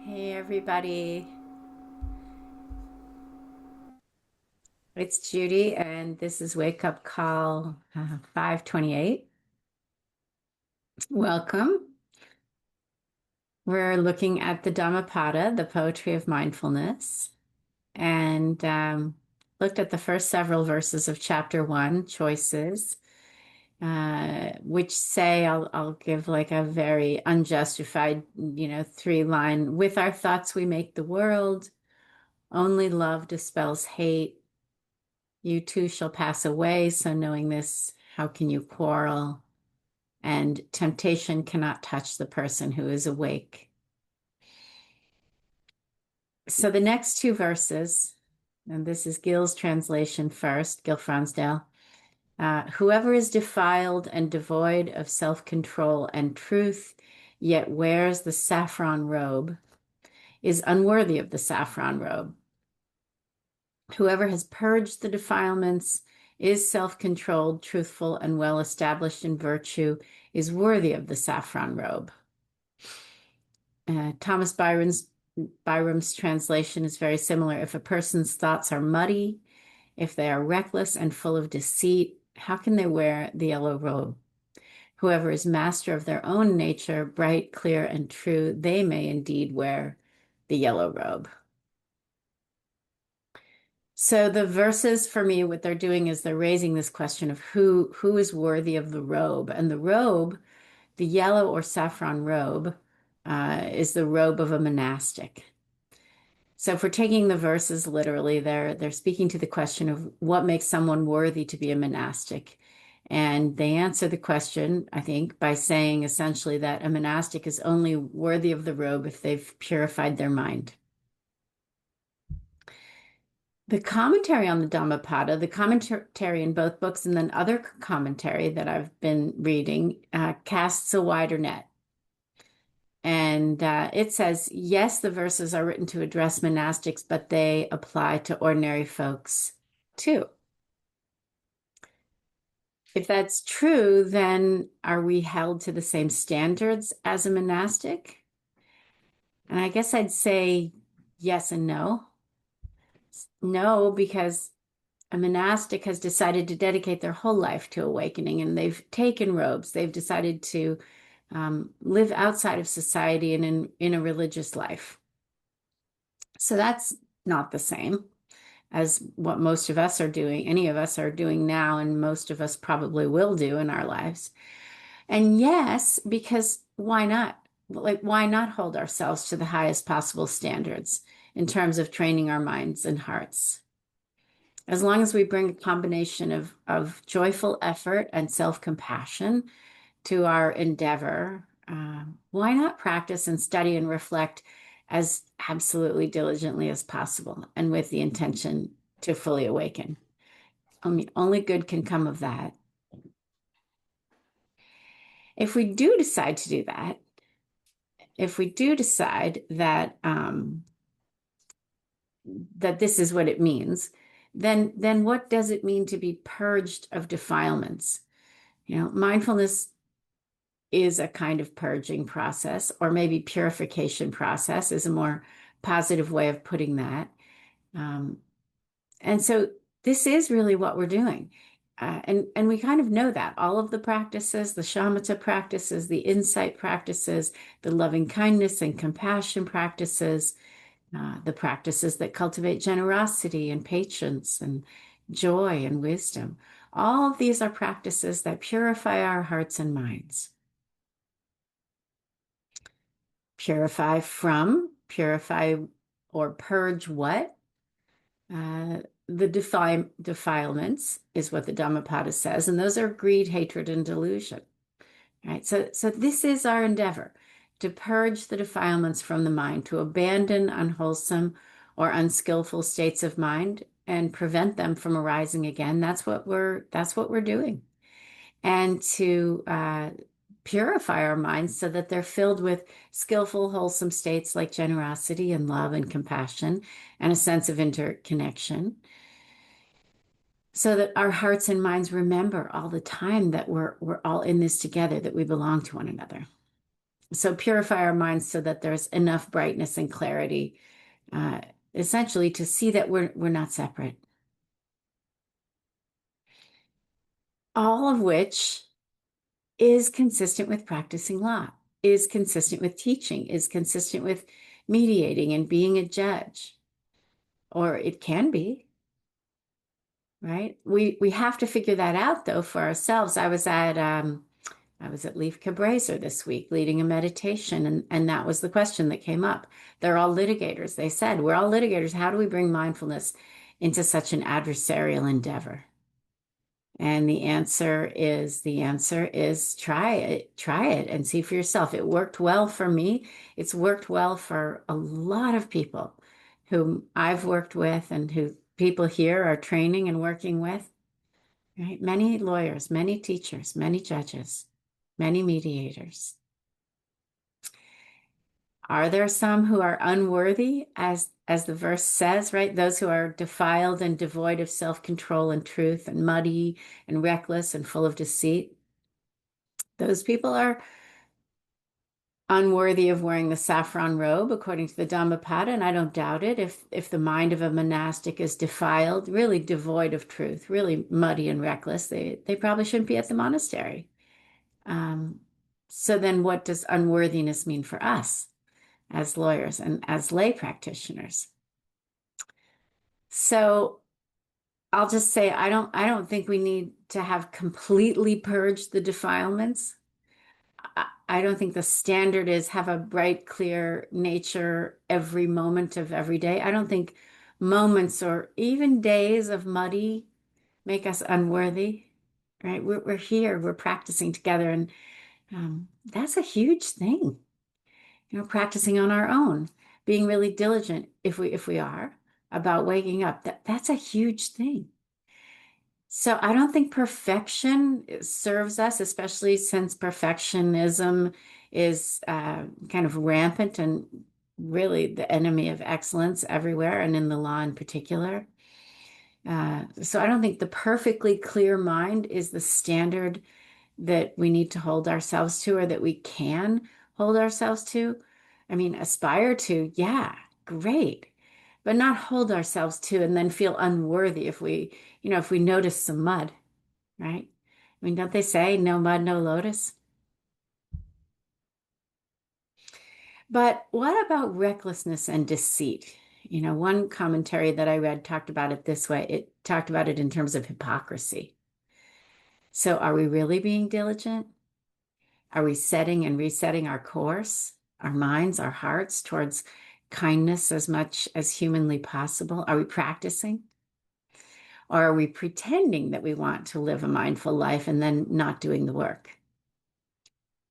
Hey everybody, it's Judy and this is Wake Up Call 528. Welcome. We're looking at the Dhammapada, the poetry of mindfulness, and looked at the first several verses of chapter one, choices, which say, I'll give like a very unjustified, three-line, with our thoughts we make the world, only love dispels hate. You too shall pass away, so knowing this, how can you quarrel? And temptation cannot touch the person who is awake. So the next two verses, and this is Gil's translation first, Gil Fronsdale. Whoever is defiled and devoid of self-control and truth, yet wears the saffron robe, is unworthy of the saffron robe. Whoever has purged the defilements, is self-controlled, truthful, and well established in virtue, is worthy of the saffron robe. Thomas Byram's translation is very similar. If a person's thoughts are muddy, if they are reckless and full of deceit, how can they wear the yellow robe? Whoever is master of their own nature, bright, clear, and true, they may indeed wear the yellow robe. So the verses for me, what they're doing is they're raising this question of who is worthy of the robe. And the robe, the yellow or saffron robe, is the robe of a monastic. So if we're taking the verses literally, they're speaking to the question of what makes someone worthy to be a monastic. And they answer the question, I think, by saying essentially that a monastic is only worthy of the robe if they've purified their mind. The commentary on the Dhammapada, the commentary in both books, and then other commentary that I've been reading, casts a wider net. And it says, yes, the verses are written to address monastics, but they apply to ordinary folks too. If that's true, then are we held to the same standards as a monastic? And I guess I'd say yes and no. No, because a monastic has decided to dedicate their whole life to awakening, and they've taken robes. They've decided to live outside of society and in a religious life. So that's not the same as what most of us are doing, any of us are doing now, and most of us probably will do in our lives. And yes, because why not? Like, why not hold ourselves to the highest possible standards in terms of training our minds and hearts? As long as we bring a combination of joyful effort and self-compassion to our endeavor, why not practice and study and reflect as absolutely diligently as possible and with the intention to fully awaken? I mean, only good can come of that. If we do decide to do that, if we do decide that that this is what it means, then what does it mean to be purged of defilements? Mindfulness is a kind of purging process, or maybe purification process is a more positive way of putting that. Um, and so this is really what we're doing. And we kind of know that all of the practices, the shamatha practices, the insight practices, the loving kindness and compassion practices, the practices that cultivate generosity and patience and joy and wisdom. All of these are practices that purify our hearts and minds. Purify or purge what? The defilements is what the Dhammapada says, and those are greed, hatred, and delusion. Right? So this is our endeavor to purge the defilements from the mind, to abandon unwholesome or unskillful states of mind and prevent them from arising again. That's what we're doing. And to purify our minds so that they're filled with skillful, wholesome states like generosity and love and compassion and a sense of interconnection, so that our hearts and minds remember all the time that we're all in this together, that we belong to one another. So purify our minds so that there's enough brightness and clarity, uh, essentially to see that we're not separate. All of which is consistent with practicing law, is consistent with teaching, is consistent with mediating and being a judge, or it can be, right? We have to figure that out though for ourselves. I was at Leaf Cabraser this week leading a meditation, and that was the question that came up. They're all litigators. They said, we're all litigators. How do we bring mindfulness into such an adversarial endeavor? And the answer is try it and see for yourself. It worked well for me. It's worked well for a lot of people whom I've worked with and who people here are training and working with, right? Many lawyers, many teachers, many judges, many mediators. Are there some who are unworthy, as the verse says, right? Those who are defiled and devoid of self-control and truth and muddy and reckless and full of deceit? Those people are unworthy of wearing the saffron robe, according to the Dhammapada, and I don't doubt it. If the mind of a monastic is defiled, really devoid of truth, really muddy and reckless, they probably shouldn't be at the monastery. Um, so then what does unworthiness mean for us as lawyers and as lay practitioners? So I'll just say I don't think we need to have completely purged the defilements. I don't think the standard is have a bright, clear nature every moment of every day. I don't think moments or even days of muddy make us unworthy, right? We're here, we're practicing together, and that's a huge thing. Practicing on our own, being really diligent if we are about waking up. That's a huge thing. So I don't think perfection serves us, especially since perfectionism is kind of rampant and really the enemy of excellence everywhere and in the law in particular. So I don't think the perfectly clear mind is the standard that we need to hold ourselves to or that we can hold ourselves to. I mean, aspire to, yeah, great, but not hold ourselves to and then feel unworthy if we notice some mud, right? I mean, don't they say no mud, no lotus? But what about recklessness and deceit? One commentary that I read talked about it this way. It talked about it in terms of hypocrisy. So are we really being diligent? Are we setting and resetting our course, our minds, our hearts towards kindness as much as humanly possible? Are we practicing? Or are we pretending that we want to live a mindful life and then not doing the work?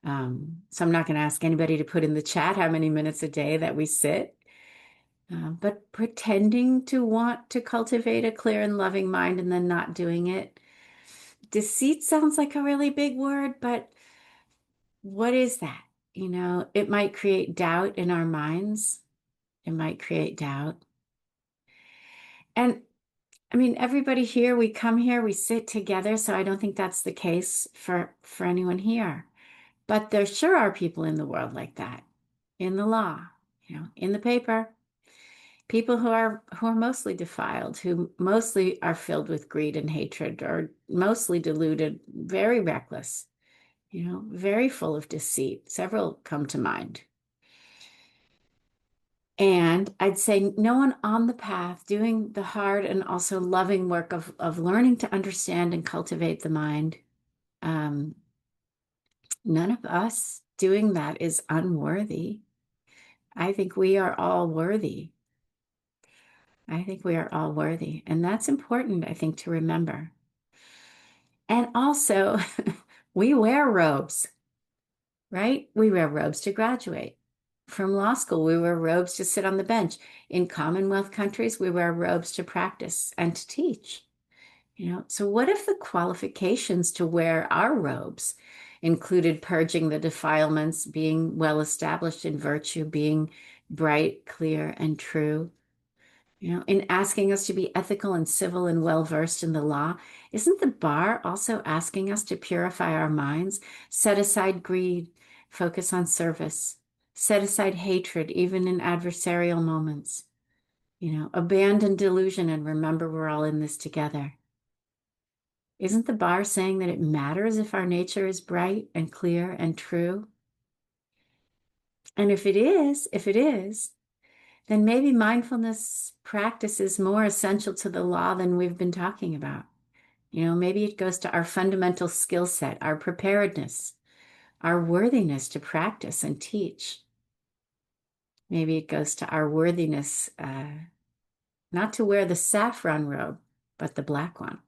So I'm not going to ask anybody to put in the chat how many minutes a day that we sit, but pretending to want to cultivate a clear and loving mind and then not doing it. Deceit sounds like a really big word, but what is that? It might create doubt in our minds. It might create doubt. And I mean, everybody here, we come here, we sit together, so I don't think that's the case for anyone here. But there sure are people in the world like that, in the law, in the paper, people who are mostly defiled, who mostly are filled with greed and hatred, or mostly deluded, very reckless, very full of deceit. Several come to mind. And I'd say no one on the path doing the hard and also loving work of learning to understand and cultivate the mind. None of us doing that is unworthy. I think we are all worthy. I think we are all worthy. And that's important, I think, to remember. And also, we wear robes, right? We wear robes to graduate. From law school, we wear robes to sit on the bench. In Commonwealth countries, we wear robes to practice and to teach. So what if the qualifications to wear our robes included purging the defilements, being well established in virtue, being bright, clear, and true? In asking us to be ethical and civil and well versed in the law, isn't the bar also asking us to purify our minds, set aside greed, Focus on service. Set aside hatred, even in adversarial moments. Abandon delusion and remember we're all in this together. Isn't the bar saying that it matters if our nature is bright and clear and true? And if it is, then maybe mindfulness practice is more essential to the law than we've been talking about. Maybe it goes to our fundamental skill set, our preparedness, our worthiness to practice and teach. Maybe it goes to our worthiness not to wear the saffron robe, but the black one.